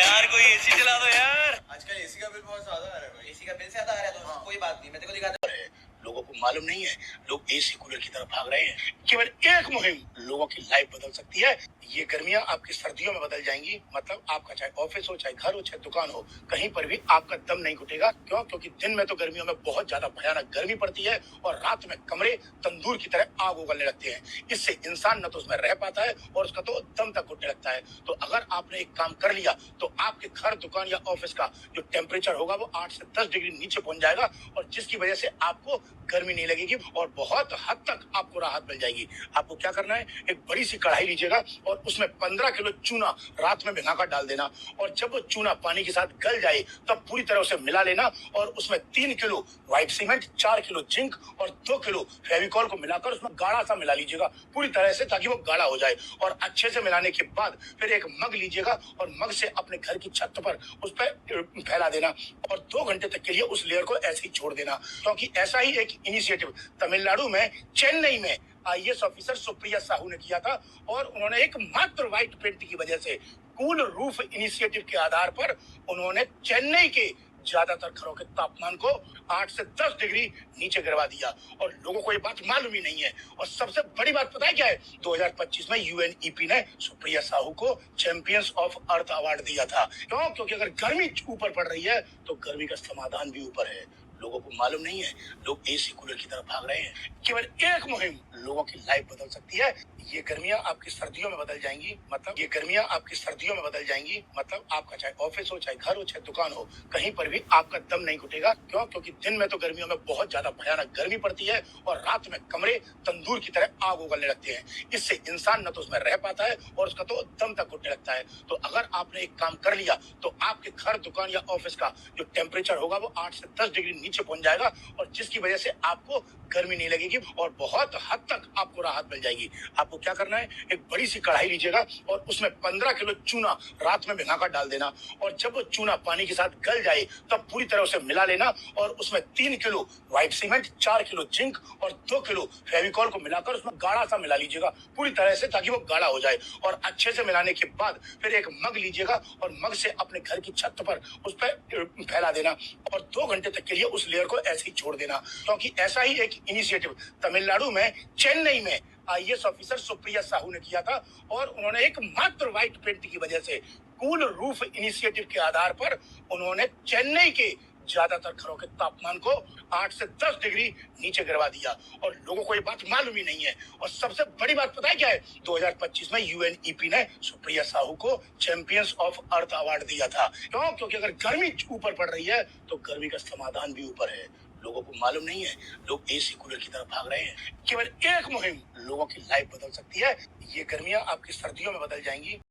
यार कोई एसी चला दो यार। आजकल एसी का बिल बहुत ज्यादा आ रहा है भाई। एसी का बिल ज्यादा आ रहा है तो हाँ। कोई बात नहीं, मैं तेरे को दिखाता हूं। लोगों को मालूम नहीं है, लोग एसी कूलर की तरफ भाग रहे हैं। केवल एक मुहिम लोगों की लाइफ बदल सकती है। ये गर्मियां आपकी सर्दियों में बदल जाएंगी। मतलब आपका चाहे ऑफिस हो, चाहे घर हो, चाहे दुकान हो, कहीं पर भी आपका दम नहीं घुटेगा। क्यों? क्योंकि दिन में तो गर्मियों में बहुत ज्यादा भयानक गर्मी पड़ती है और रात में कमरे तंदूर की तरह आग उगलने लगते हैं। इससे इंसान न तो उसमें रह पाता है और उसका तो दम तक घुटने लगता है। तो अगर आपने एक काम कर लिया तो आपके घर, दुकान या ऑफिस का जो टेम्परेचर होगा वो 8 से 10 डिग्री नीचे पहुंच जाएगा और जिसकी वजह से आपको गर्मी नहीं लगेगी और बहुत हद तक आपको राहत मिल जाएगी। आपको क्या करना है, एक बड़ी सी कढ़ाई लीजिएगा और उसमें 15 किलो चूना रात में भिगाकर डाल देना और जब वो चूना पानी के साथ गल जाए तब पूरी तरह उसे मिला लेना और उसमें 3 kilo white cement, 4 kilo zinc और 2 किलो फेविकॉल को मिलाकर उसमें गाढ़ा सा मिला लीजिएगा पूरी तरह से, ताकि वो गाढ़ा हो जाए। और अच्छे से मिलाने के बाद फिर एक मग लीजिएगा और मग से अपने घर की छत पर उस पर फैला देना और 2 घंटे तक के लिए उस लेयर को ऐसे ही छोड़ देना। क्योंकि ऐसा ही एक इनिशिएटिव तमिलनाडु में, चेन्नई में आईएएस ऑफिसर सुप्रिया साहू ने किया था और उन्होंने एक मात्र व्हाइट पेंट की वजह से कूल रूफ इनिशिएटिव के आधार पर उन्होंने चेन्नई के ज्यादातर घरों के तापमान को 8 से 10 डिग्री नीचे गिरवा दिया और लोगों को ये बात मालूम ही नहीं है। और सबसे बड़ी बात पता है क्या है? 2025 में यूएनईपी ने सुप्रिया साहू को चैंपियंस ऑफ अर्थ अवार्ड दिया था। क्यों? क्योंकि अगर गर्मी ऊपर पड़ रही है तो गर्मी का समाधान भी ऊपर है। लोगों को मालूम नहीं है, लोग एसी कूलर की तरफ भाग रहे हैं। केवल एक मुहिम लोगों की लाइफ बदल सकती है। ये गर्मियां आपकी सर्दियों में बदल जाएंगी। मतलब ये गर्मियां आपकी सर्दियों में बदल जाएंगी। मतलब आपका चाहे ऑफिस हो, चाहे घर हो, चाहे दुकान हो, कहीं पर भी आपका दम नहीं घुटेगा। क्यों? क्योंकि दिन में तो गर्मियों में बहुत ज्यादा भयानक गर्मी पड़ती है और रात में कमरे तंदूर की तरह आग उगलने लगते हैं। इससे इंसान न तो उसमें रह पाता है और उसका तो दम तक घुटने लगता है। तो अगर आपने एक काम कर लिया तो आपके घर, दुकान या ऑफिस का जो टेम्परेचर होगा वो 8 से 10 डिग्री नीचे पहुंच जाएगा और जिसकी वजह से आपको गर्मी नहीं लगेगी और बहुत हद तक आपको राहत मिल जाएगी। आपको क्या करना है, एक बड़ी सी कढ़ाई लीजिएगा और उसमें 15 किलो चूना रात में भिगाकर डाल देना और जब वो चूना पानी के साथ गल जाए तब पूरी तरह उसे मिला लेना और उसमें 3 kilo white cement, 4 kilo zinc और 2 किलो फेविकॉल को मिलाकर उसमें गाढ़ा सा मिला लीजिएगा पूरी तरह से, ताकि वो गाढ़ा हो जाए। और अच्छे से मिलाने के बाद फिर एक मग लीजिएगा और मग से अपने घर की छत पर उस पर फैला देना और 2 घंटे तक के लिए उस लेयर को ऐसे ही छोड़ देना। क्योंकि ऐसा ही एक इनिशिएटिव तमिलनाडु में, चेन्नई में आईएएस ऑफिसर सुप्रिया साहू ने किया था और उन्होंने एक मात्र व्हाइट पेंट की वजह से कूल रूफ इनिशिएटिव के आधार पर उन्होंने चेन्नई के ज्यादातर घरों के तापमान को 8 से 10 डिग्री नीचे गिरवा दिया और लोगों को ये बात मालूम ही नहीं है। और सबसे बड़ी बात पता है क्या है? 2025 में यूएनईपी ने सुप्रिया साहू को चैंपियंस ऑफ अर्थ अवार्ड दिया था। क्यों? क्योंकि अगर गर्मी ऊपर पड़ रही है तो गर्मी का समाधान भी ऊपर है। लोगों को मालूम नहीं है, लोग एसी कूलर की तरफ भाग रहे हैं। केवल एक मुहिम लोगों की लाइफ बदल सकती है। ये गर्मियां आपकी सर्दियों में बदल जाएंगी।